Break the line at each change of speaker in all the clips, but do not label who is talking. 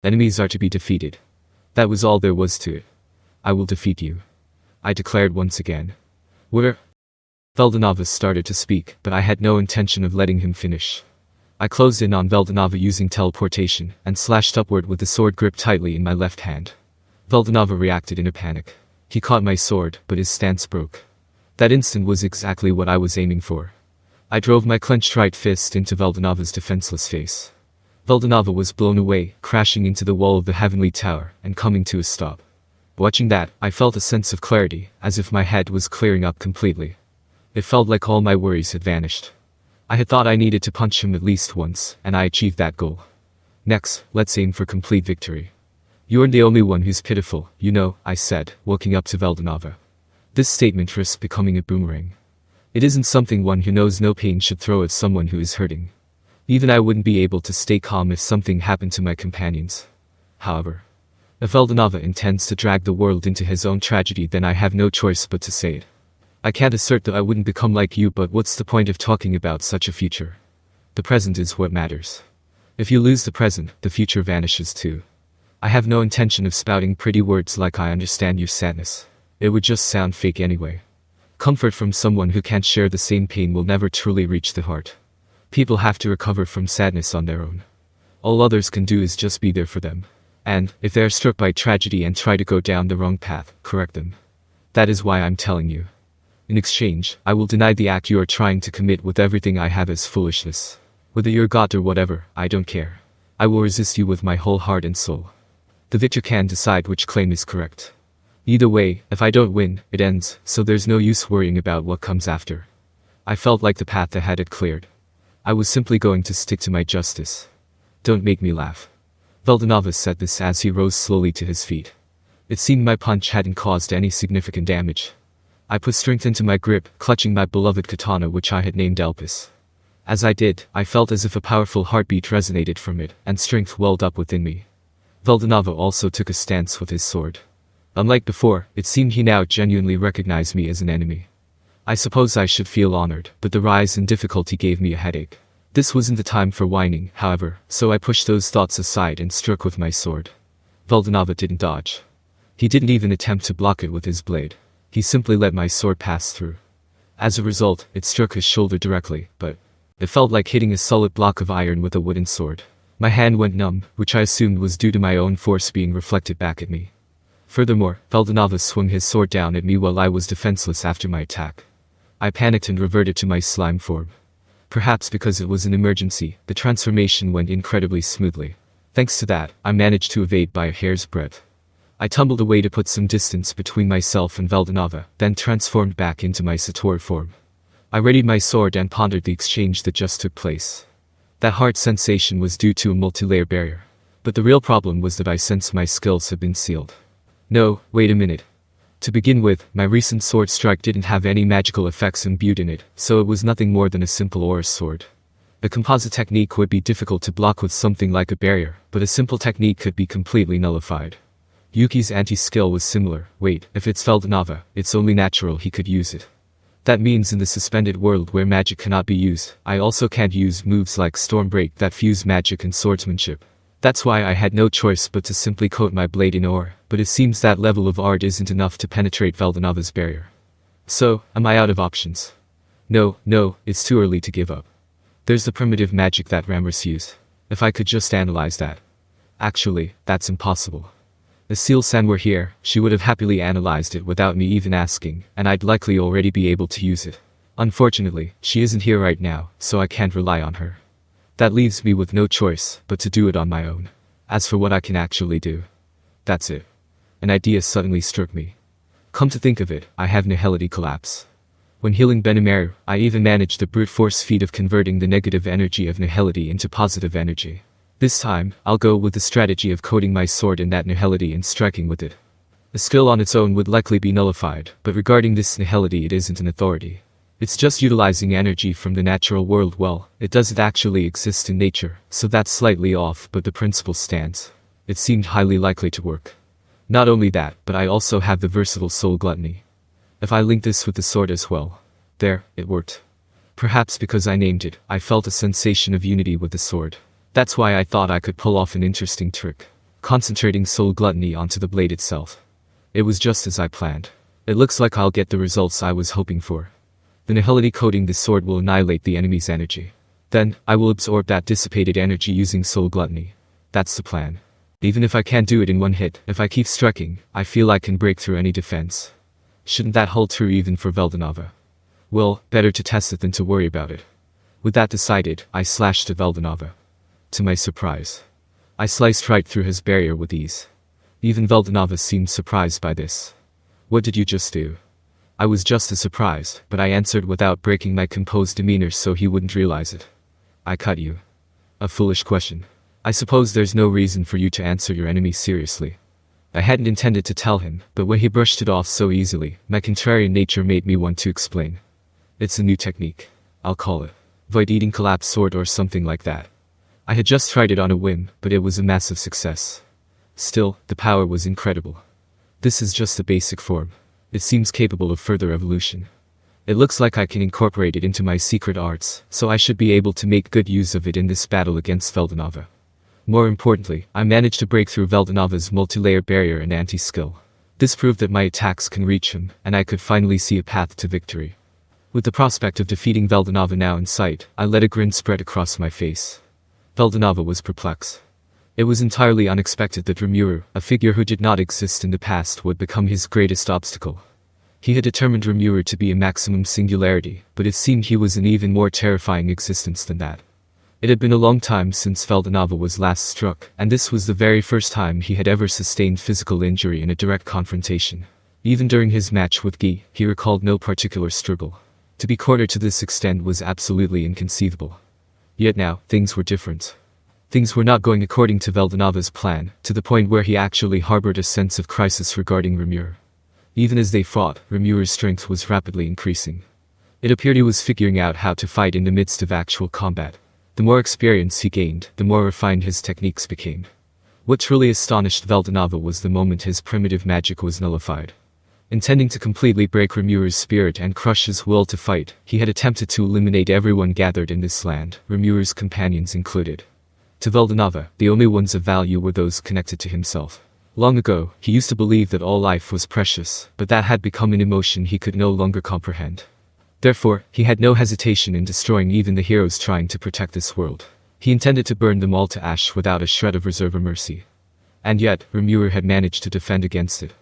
Enemies are to be defeated. That was all there was to it. I will defeat you, I declared once again. Where? Veldanava started to speak, but I had no intention of letting him finish. I closed in on Veldanava using teleportation, and slashed upward with the sword gripped tightly in my left hand. Veldanava reacted in a panic. He caught my sword, but his stance broke. That instant was exactly what I was aiming for. I drove my clenched right fist into Veldanava's defenseless face. Veldanava was blown away, crashing into the wall of the heavenly tower, and coming to a stop. Watching that, I felt a sense of clarity, as if my head was clearing up completely. It felt like all my worries had vanished. I had thought I needed to punch him at least once, and I achieved that goal. Next, let's aim for complete victory. You're the only one who's pitiful, you know, I said, walking up to Veldanava. This statement risks becoming a boomerang. It isn't something one who knows no pain should throw at someone who is hurting. Even I wouldn't be able to stay calm if something happened to my companions. However, if Veldanava intends to drag the world into his own tragedy, then I have no choice but to say it. I can't assert that I wouldn't become like you, but what's the point of talking about such a future? The present is what matters. If you lose the present, the future vanishes too. I have no intention of spouting pretty words like I understand your sadness. It would just sound fake anyway. Comfort from someone who can't share the same pain will never truly reach the heart. People have to recover from sadness on their own. All others can do is just be there for them. And, if they are struck by tragedy and try to go down the wrong path, correct them. That is why I'm telling you. In exchange, I will deny the act you are trying to commit with everything I have as foolishness. Whether you're God or whatever, I don't care. I will resist you with my whole heart and soul. The victor can decide which claim is correct. Either way, if I don't win, it ends, so there's no use worrying about what comes after. I felt like the path ahead had cleared. I was simply going to stick to my justice. Don't make me laugh. Veldanava said this as he rose slowly to his feet. It seemed my punch hadn't caused any significant damage. I put strength into my grip, clutching my beloved katana which I had named Elpis. As I did, I felt as if a powerful heartbeat resonated from it, and strength welled up within me. Veldanava also took a stance with his sword. Unlike before, it seemed he now genuinely recognized me as an enemy. I suppose I should feel honored, but the rise in difficulty gave me a headache. This wasn't the time for whining, however, so I pushed those thoughts aside and struck with my sword. Veldanava didn't dodge. He didn't even attempt to block it with his blade. He simply let my sword pass through. As a result, it struck his shoulder directly, but it felt like hitting a solid block of iron with a wooden sword. My hand went numb, which I assumed was due to my own force being reflected back at me. Furthermore, Veldanava swung his sword down at me while I was defenseless after my attack. I panicked and reverted to my slime form. Perhaps because it was an emergency, the transformation went incredibly smoothly. Thanks to that, I managed to evade by a hair's breadth. I tumbled away to put some distance between myself and Veldanava, then transformed back into my Sator form. I readied my sword and pondered the exchange that just took place. That hard sensation was due to a multi-layer barrier. But the real problem was that I sensed my skills had been sealed. No, wait a minute. To begin with, my recent sword strike didn't have any magical effects imbued in it, so it was nothing more than a simple Aurus sword. A composite technique would be difficult to block with something like a barrier, but a simple technique could be completely nullified. Yuki's anti-skill was similar. Wait, if it's Veldanava, it's only natural he could use it. That means in the suspended world where magic cannot be used, I also can't use moves like Stormbreak that fuse magic and swordsmanship. That's why I had no choice but to simply coat my blade in ore, but it seems that level of art isn't enough to penetrate Veldanava's barrier. So, am I out of options? No, it's too early to give up. There's the primitive magic that Ramrus used. If I could just analyze that. Actually, that's impossible. If Seal-san were here, she would have happily analyzed it without me even asking, and I'd likely already be able to use it. Unfortunately, she isn't here right now, so I can't rely on her. That leaves me with no choice but to do it on my own. As for what I can actually do, that's it. An idea suddenly struck me. Come to think of it, I have Nihility Collapse. When healing Benimaru, I even managed the brute force feat of converting the negative energy of Nihility into positive energy. This time, I'll go with the strategy of coating my sword in that Nihility and striking with it. The skill on its own would likely be nullified, but regarding this Nihility it isn't an authority. It's just utilizing energy from the natural world. Well, it doesn't actually exist in nature, so that's slightly off, but the principle stands. It seemed highly likely to work. Not only that, but I also have the versatile soul gluttony. If I link this with the sword as well. There, it worked. Perhaps because I named it, I felt a sensation of unity with the sword. That's why I thought I could pull off an interesting trick. concentrating soul gluttony onto the blade itself. It was just as I planned. It looks like I'll get the results I was hoping for. The nihility coating this sword will annihilate the enemy's energy. Then, I will absorb that dissipated energy using soul gluttony. That's the plan. Even if I can't do it in one hit, if I keep striking, I feel I can break through any defense. Shouldn't that hold true even for Veldanava? Well, better to test it than to worry about it. With that decided, I slashed at Veldanava. To my surprise, I sliced right through his barrier with ease. Even Veldanava seemed surprised by this. What did you just do? I was just as surprised, but I answered without breaking my composed demeanor so he wouldn't realize it. I cut you. A foolish question. I suppose there's no reason for you to answer your enemy seriously. I hadn't intended to tell him, but when he brushed it off so easily, my contrarian nature made me want to explain. It's a new technique. I'll call it Void Eating Collapse Sword or something like that. I had just tried it on a whim, but it was a massive success. Still, the power was incredible. This is just the basic form. It seems capable of further evolution. It looks like I can incorporate it into my secret arts, so I should be able to make good use of it in this battle against Veldanava. More importantly, I managed to break through Veldanava's multi-layer barrier and anti-skill. This proved that my attacks can reach him, and I could finally see a path to victory. With the prospect of defeating Veldanava now in sight, I let a grin spread across my face. Veldanava was perplexed. It was entirely unexpected that Rimuru, a figure who did not exist in the past, would become his greatest obstacle. He had determined Rimuru to be a maximum singularity, but it seemed he was an even more terrifying existence than that. It had been a long time since Veldanava was last struck, and this was the very first time he had ever sustained physical injury in a direct confrontation. Even during his match with Guy, he recalled no particular struggle. To be cornered to this extent was absolutely inconceivable. Yet now, things were different. Things were not going according to Veldanava's plan, to the point where he actually harbored a sense of crisis regarding Rimuru. Even as they fought, Rimuru's strength was rapidly increasing. It appeared he was figuring out how to fight in the midst of actual combat. The more experience he gained, the more refined his techniques became. What truly astonished Veldanava was the moment his primitive magic was nullified. Intending to completely break Rimuru's spirit and crush his will to fight, he had attempted to eliminate everyone gathered in this land, Rimuru's companions included. To Veldanava, the only ones of value were those connected to himself. Long ago, he used to believe that all life was precious, but that had become an emotion he could no longer comprehend. Therefore, he had no hesitation in destroying even the heroes trying to protect this world. He intended to burn them all to ash without a shred of reserve or mercy. And yet, Rimuru had managed to defend against it.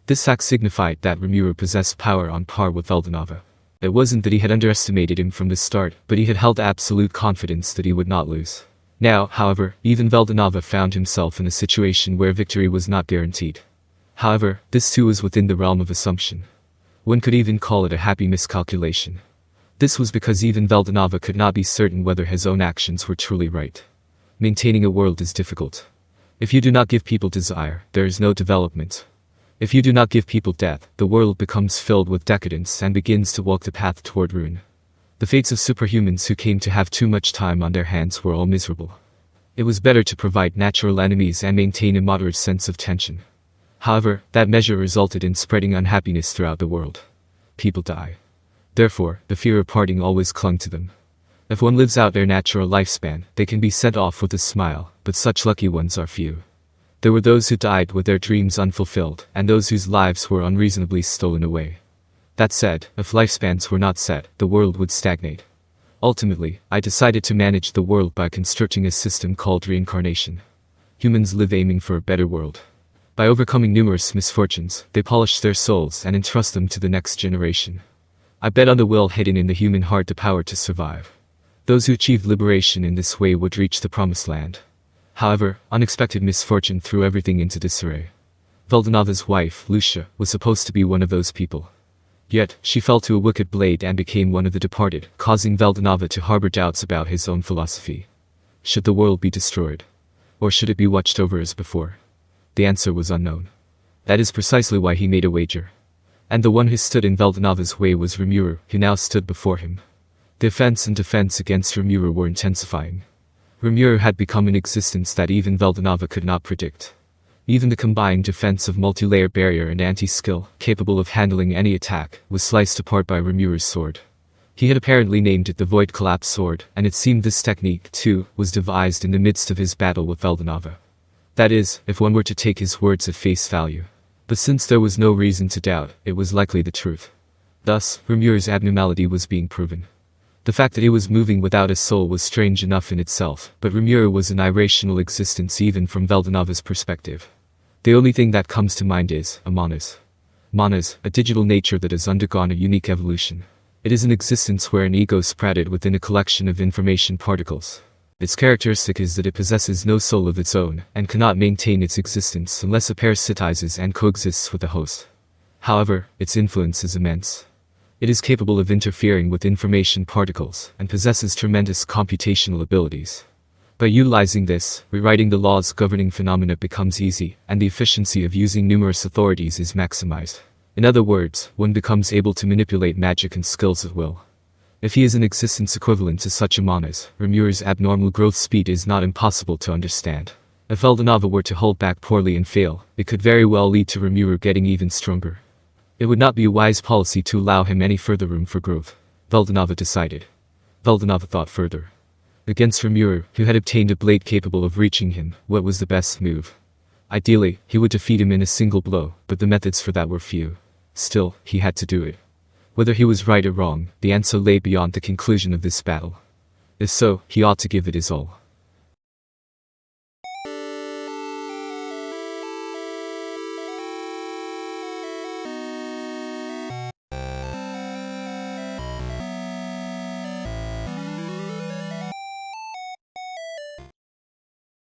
This fact signified that Rimuru possessed power on par with Veldanava. It wasn't that he had underestimated him from the start, but he had held absolute confidence that he would not lose. Now, however, even Veldanava found himself in a situation where victory was not guaranteed. However, this too was within the realm of assumption. One could even call it a happy miscalculation. This was because even Veldanava could not be certain whether his own actions were truly right. Maintaining a world is difficult. If you do not give people desire, there is no development. If you do not give people death, the world becomes filled with decadence and begins to walk the path toward ruin. The fates of superhumans who came to have too much time on their hands were all miserable. It was better to provide natural enemies and maintain a moderate sense of tension. However, that measure resulted in spreading unhappiness throughout the world. People die. Therefore, the fear of parting always clung to them. If one lives out their natural lifespan, they can be sent off with a smile, but such lucky ones are few. There were those who died with their dreams unfulfilled, and those whose lives were unreasonably stolen away. That said, if lifespans were not set, the world would stagnate. Ultimately, I decided to manage the world by constructing a system called reincarnation. Humans live aiming for a better world. By overcoming numerous misfortunes, they polish their souls and entrust them to the next generation. I bet on the will hidden in the human heart, the power to survive. Those who achieved liberation in this way would reach the promised land. However, unexpected misfortune threw everything into disarray. Veldanava's wife, Lucia, was supposed to be one of those people. Yet, she fell to a wicked blade and became one of the departed, causing Veldanava to harbor doubts about his own philosophy. Should the world be destroyed? Or should it be watched over as before? The answer was unknown. That is precisely why he made a wager. And the one who stood in Veldanava's way was Rimuru, who now stood before him. The offense and defense against Rimuru were intensifying. Rimuru had become an existence that even Veldanava could not predict. Even the combined defense of multi-layer barrier and anti-skill, capable of handling any attack, was sliced apart by Rimuru's sword. He had apparently named it the Void Collapse Sword, and it seemed this technique, too, was devised in the midst of his battle with Veldanava. That is, if one were to take his words at face value. But since there was no reason to doubt, it was likely the truth. Thus, Rimuru's abnormality was being proven. The fact that he was moving without a soul was strange enough in itself, but Rimuru was an irrational existence even from Veldanava's perspective. The only thing that comes to mind is a manas. Manas, a digital nature that has undergone a unique evolution. It is an existence where an ego sprouted within a collection of information particles. Its characteristic is that it possesses no soul of its own, and cannot maintain its existence unless it parasitizes and coexists with a host. However, its influence is immense. It is capable of interfering with information particles, and possesses tremendous computational abilities. By utilizing this, rewriting the laws governing phenomena becomes easy, and the efficiency of using numerous authorities is maximized. In other words, one becomes able to manipulate magic and skills at will. If he is an existence equivalent to such a manas, Rimuru's abnormal growth speed is not impossible to understand. If Veldanava were to hold back poorly and fail, it could very well lead to Rimuru getting even stronger. It would not be a wise policy to allow him any further room for growth, Veldanava decided. Veldanava thought further. Against Rimuru, who had obtained a blade capable of reaching him, what was the best move? Ideally, he would defeat him in a single blow, but the methods for that were few. Still, he had to do it. Whether he was right or wrong, the answer lay beyond the conclusion of this battle. If so, he ought to give it his all.